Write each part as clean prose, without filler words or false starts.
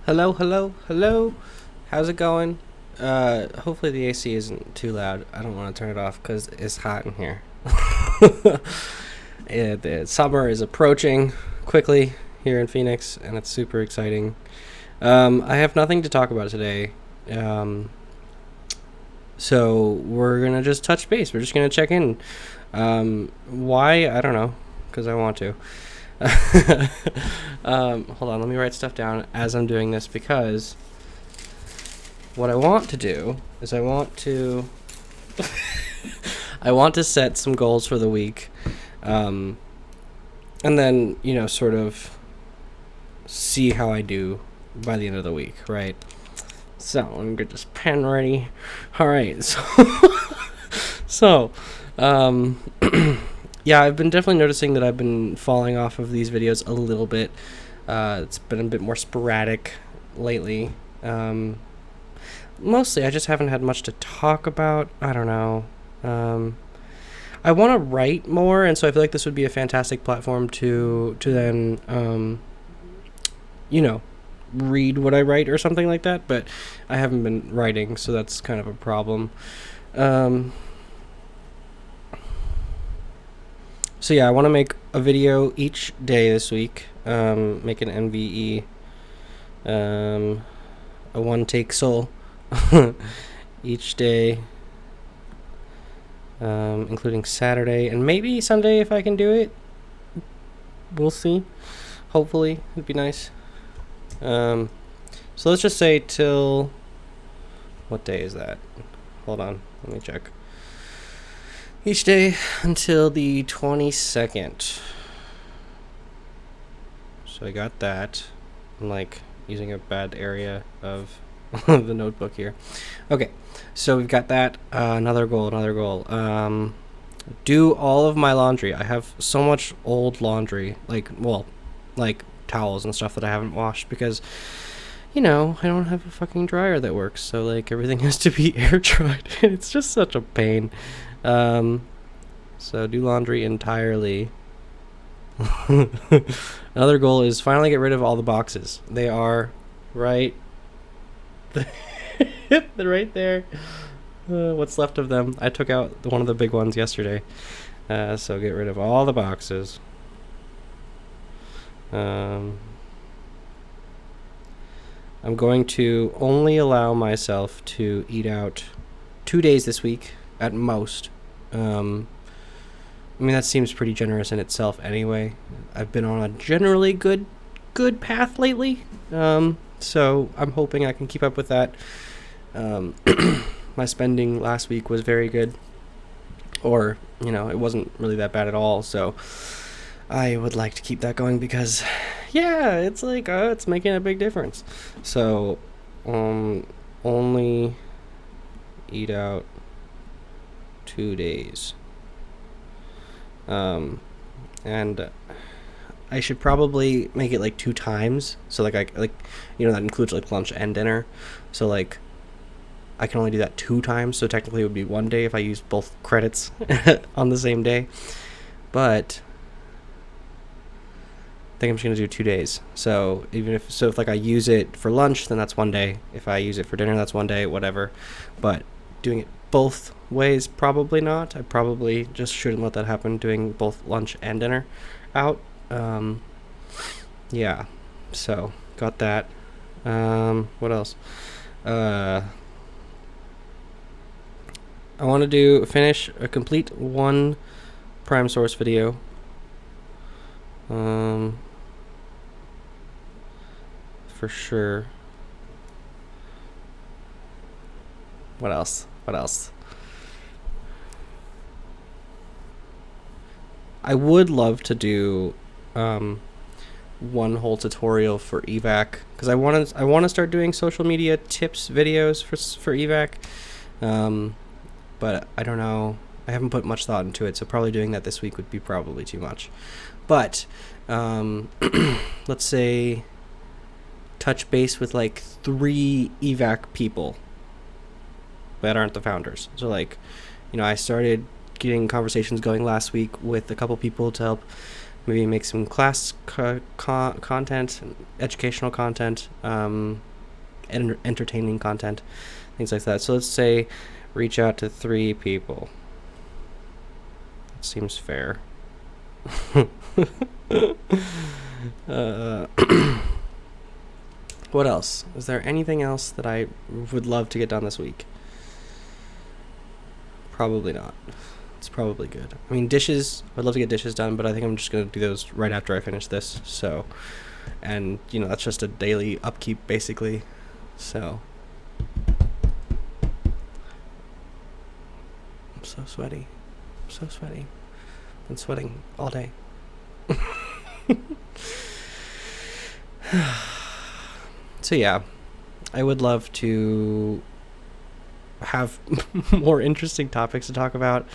Hello, hello, hello. How's it going? Hopefully the AC isn't too loud. I don't want to turn it off because it's hot in here. The summer is approaching quickly here in Phoenix, and it's super exciting. I have nothing to talk about today. Um, so we're going to just touch base. We're just going to check in. Why? I don't know, because I want to. Hold on, let me write stuff down as I'm doing this because what I want to do is I want to set some goals for the week, and then sort of see how I do by the end of the week, right? So let me get this pen ready. All right, so um, yeah, I've been definitely noticing that I've been falling off of these videos a little bit. It's been a bit more sporadic lately. Mostly, I just haven't had much to talk about. I don't know. I want to write more, and so I feel like this would be a fantastic platform to then, you know, read what I write or something like that. But I haven't been writing, so that's kind of a problem. Um, so yeah, I want to make a video each day this week. Make an MVE, a one take soul each day, including Saturday and maybe Sunday if I can do it. We'll see. Hopefully, it'd be nice. So let's just say till what day is that? Hold on, let me check. Each day until the 22nd. So I got that. I'm like using a bad area of the notebook here. Okay, so we've got that. Another goal. Do all of my laundry. I have so much old laundry, like towels and stuff that I haven't washed because, I don't have a fucking dryer that works. So like everything has to be air dried. It's just such a pain. So do laundry entirely. Another goal is finally get rid of all the boxes. They are right. They're right there. What's left of them? I took out one of the big ones yesterday. So get rid of all the boxes. I'm going to only allow myself to eat out 2 days this week at most. That seems pretty generous in itself anyway. I've been on a generally good path lately. So I'm hoping I can keep up with that. My spending last week was very good. Or, it wasn't really that bad at all. So I would like to keep that going because, yeah, it's like, it's making a big difference. So, only eat out 2 days. And I should probably make it like 2 times. So that includes like lunch and dinner. So like I can only do that 2 times. So technically it would be 1 day if I use both credits on the same day. But I think I'm just gonna do 2 days. So if like I use it for lunch, then that's 1 day. If I use it for dinner, that's 1 day. Whatever. But doing it both ways, probably not. I probably just shouldn't let that happen, doing both lunch and dinner out. Yeah, so got that. What else? I want to finish a complete 1 prime source video. For sure. What else? I would love to do one whole tutorial for evac because I want to start doing social media tips videos for evac, but I don't know. I haven't put much thought into it, so probably doing that this week would be probably too much. But let's say touch base with like 3 evac people that aren't the founders. So like, I started getting conversations going last week with a couple people to help maybe make some class content, educational content, entertaining content, things like that. So let's say reach out to 3 people. That seems fair. What else? Is there anything else that I would love to get done this week? Probably not. It's probably good. I mean, dishes, I'd love to get dishes done, but I think I'm just going to do those right after I finish this. So, and, that's just a daily upkeep, basically. So, I'm so sweaty. Been sweating all day. So yeah, I would love to have more interesting topics to talk about.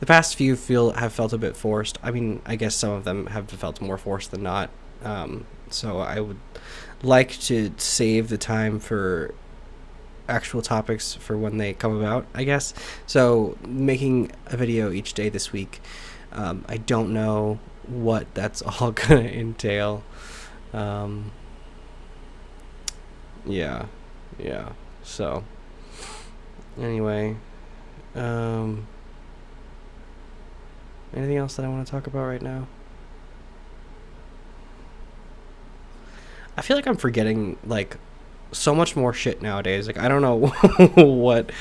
The past few have felt a bit forced. I mean, I guess some of them have felt more forced than not. So I would like to save the time for actual topics for when they come about, I guess. So making a video each day this week, I don't know what that's all gonna entail. Yeah. So anyway, anything else that I want to talk about right now? I feel like I'm forgetting like so much more shit nowadays. Like I don't know what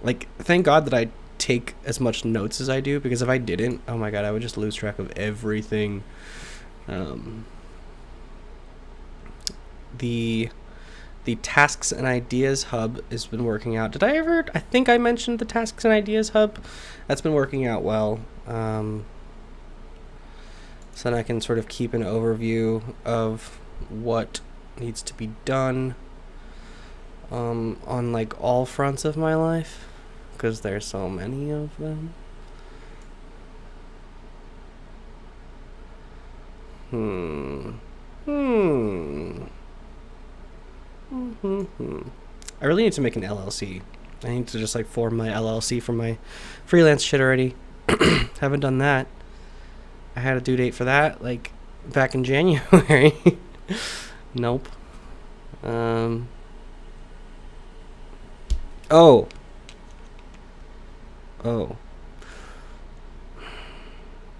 like thank God that I take as much notes as I do, because if I didn't, oh my God, I would just lose track of everything. The Tasks and Ideas Hub has been working out. I think I mentioned the Tasks and Ideas Hub. That's been working out well. So then I can sort of keep an overview of what needs to be done on like all fronts of my life, because there's so many of them. I really need to make an LLC. I need to just like form my LLC for my freelance shit already. Haven't done that. I had a due date for that like back in January. Nope. Oh.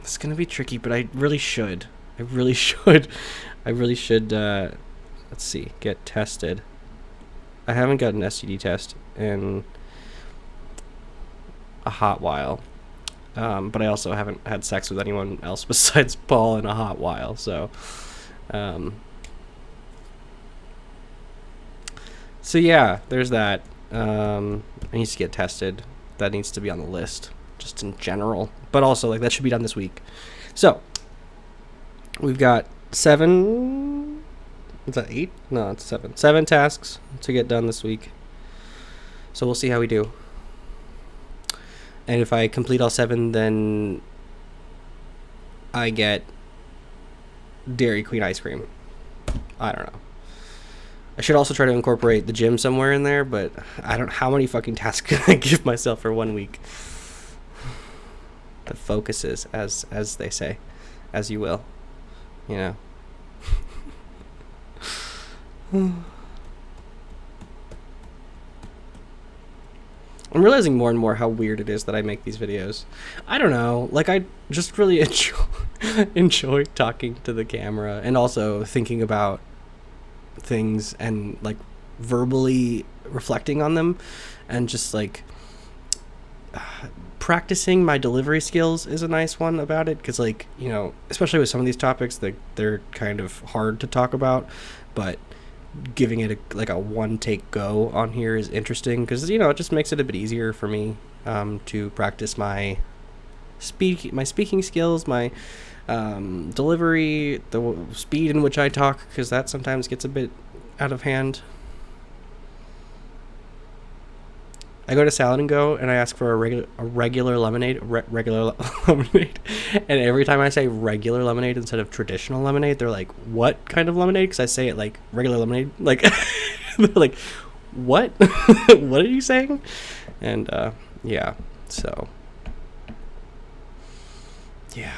It's gonna be tricky, but I really should. Let's see, get tested. I haven't got an STD test in a hot while. But I also haven't had sex with anyone else besides Paul in a hot while, so yeah, there's that. I need to get tested. That needs to be on the list, just in general. But also, like, that should be done this week. So, we've got 7... Is that 8? No, it's 7. 7 tasks to get done this week. So we'll see how we do. And if I complete all 7, then I get Dairy Queen ice cream. I don't know. I should also try to incorporate the gym somewhere in there, but I don't. How many fucking tasks can I give myself for 1 week? The focus is, as they say, as you will, you know. I'm realizing more and more how weird it is that I make these videos. I don't know, like I just really enjoy talking to the camera and also thinking about things and like verbally reflecting on them, and just like practicing my delivery skills is a nice one about it, because like, you know, especially with some of these topics, they're kind of hard to talk about, but giving it a one take go on here is interesting, because, you know, it just makes it a bit easier for me to practice my speaking skills, my delivery, the speed in which I talk, because that sometimes gets a bit out of hand. I go to Salad and Go and I ask for a regular lemonade, regular lemonade, and every time I say regular lemonade instead of traditional lemonade, they're like, "What kind of lemonade?" Because I say it like regular lemonade, like they're like, "What? What are you saying?" And yeah, so yeah.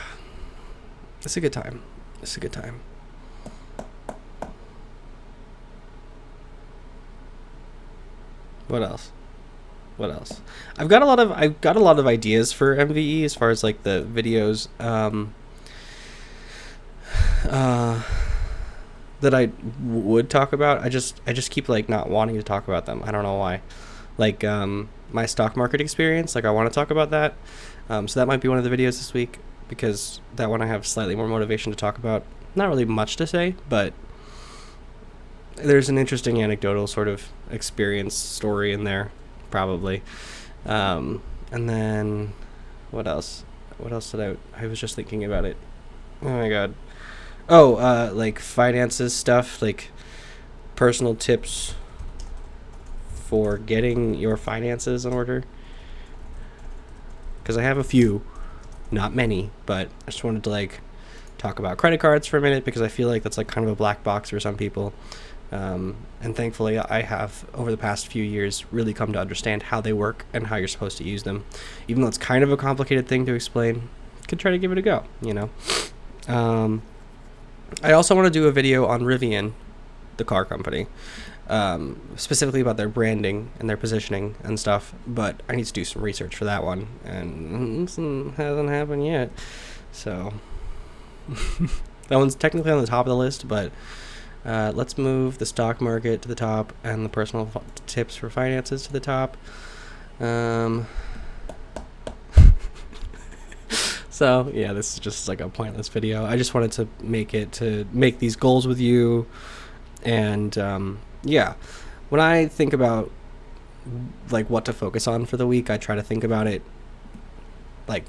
It's a good time. It's a good time. What else? What else? I've got a lot of ideas for MVE as far as like the videos that I would talk about. I just keep like not wanting to talk about them. I don't know why. Like my stock market experience, like I want to talk about that. So that might be one of the videos this week, because that one I have slightly more motivation to talk about. Not really much to say, but there's an interesting anecdotal sort of experience story in there, probably. And then what else? What else did I was just thinking about it. Oh my god. Oh, like finances stuff, like personal tips for getting your finances in order. Because I have a few, not many, but I just wanted to like talk about credit cards for a minute, because I feel like that's like kind of a black box for some people. And thankfully I have, over the past few years, really come to understand how they work and how you're supposed to use them. Even though it's kind of a complicated thing to explain, could try to give it a go, you know. I also want to do a video on Rivian, the car company, specifically about their branding and their positioning and stuff, but I need to do some research for that one, and it hasn't happened yet. So that one's technically on the top of the list, but let's move the stock market to the top and the personal tips for finances to the top. So yeah, this is just like a pointless video. I just wanted to make these goals with you. And yeah, when I think about like what to focus on for the week, I try to think about it like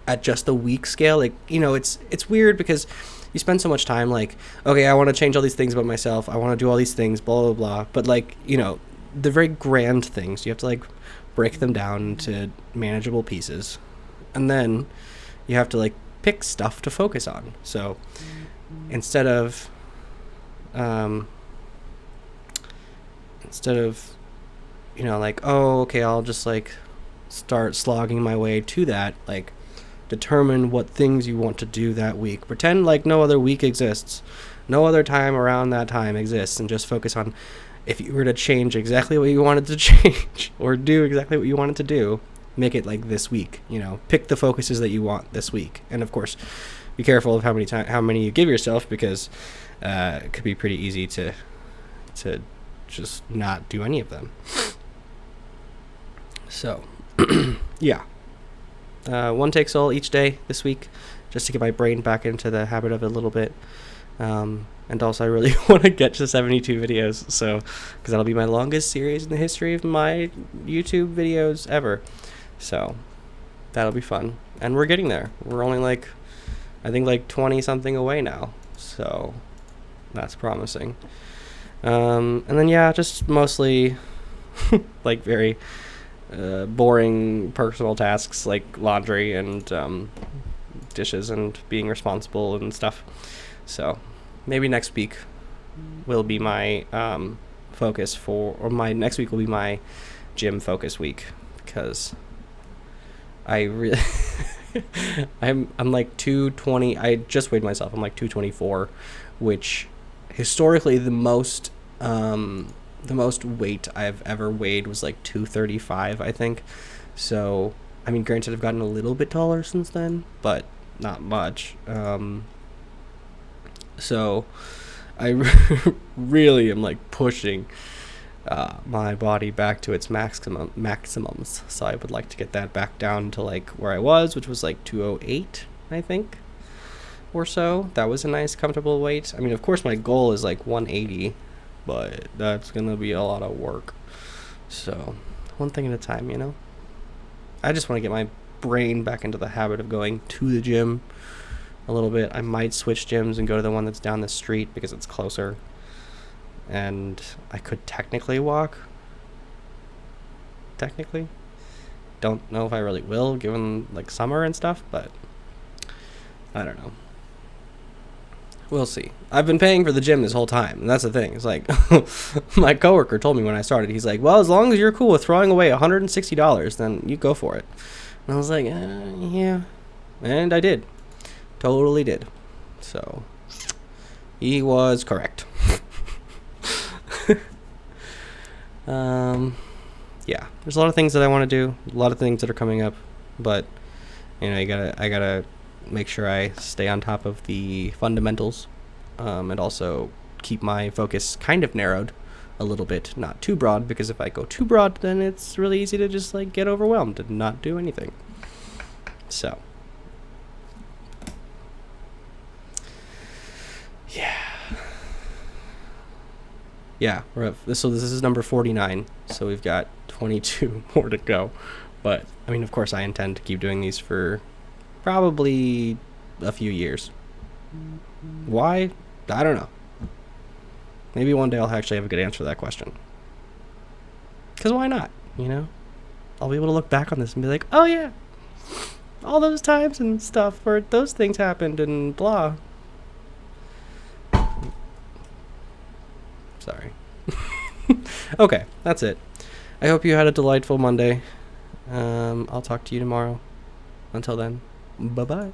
at just the week scale. Like, you know, it's weird because you spend so much time like, okay, I want to change all these things about myself, I want to do all these things, blah blah blah, but like, you know, the very grand things, you have to like break them down into manageable pieces, and then you have to like pick stuff to focus on. So instead of you know, like, oh, okay, I'll just like start slogging my way to that, like determine what things you want to do that week. Pretend like no other week exists, no other time around that time exists, and just focus on if you were to change exactly what you wanted to change or do exactly what you wanted to do, make it like this week. You know, pick the focuses that you want this week, and of course be careful of how many you give yourself, because it could be pretty easy to just not do any of them. So yeah, one takes all each day this week, just to get my brain back into the habit of it a little bit. And also I really want to get to 72 videos, so because that'll be my longest series in the history of my YouTube videos ever. So that'll be fun, and we're getting there. We're only like, I think like 20 something away now, so that's promising. And then yeah, just mostly like very boring personal tasks like laundry and dishes and being responsible and stuff. So maybe next week will be my focus or my next week will be my gym focus week, because I really I'm like 220. I just weighed myself. I'm like 224, which historically the most weight I've ever weighed was like 235, I think. So I mean, granted, I've gotten a little bit taller since then, but not much. So I really am like pushing my body back to its maximums. So I would like to get that back down to like where I was, which was like 208, I think, or so. That was a nice comfortable weight. I mean, of course my goal is like 180, but that's gonna be a lot of work. So one thing at a time, you know. I just want to get my brain back into the habit of going to the gym a little bit. I might switch gyms and go to the one that's down the street because it's closer, and I could technically walk. Don't know if I really will, given like summer and stuff, but I don't know. We'll see. I've been paying for the gym this whole time, and that's the thing. It's like my coworker told me when I started, he's like, well, as long as you're cool with throwing away $160, then you go for it. And I was like, yeah. And I did. Totally did. So he was correct. Yeah, there's a lot of things that I want to do, a lot of things that are coming up, but I gotta make sure I stay on top of the fundamentals, and also keep my focus kind of narrowed a little bit, not too broad, because if I go too broad, then it's really easy to just like get overwhelmed and not do anything. So yeah, this is number 49, so we've got 22 more to go. But I mean, of course, I intend to keep doing these for probably a few years. Why? I don't know. Maybe one day I'll actually have a good answer to that question. Because why not? I'll be able to look back on this and be like, oh yeah, all those times and stuff where those things happened and blah. Sorry. Okay, that's it. I hope you had a delightful Monday. I'll talk to you tomorrow. Until then, bye-bye.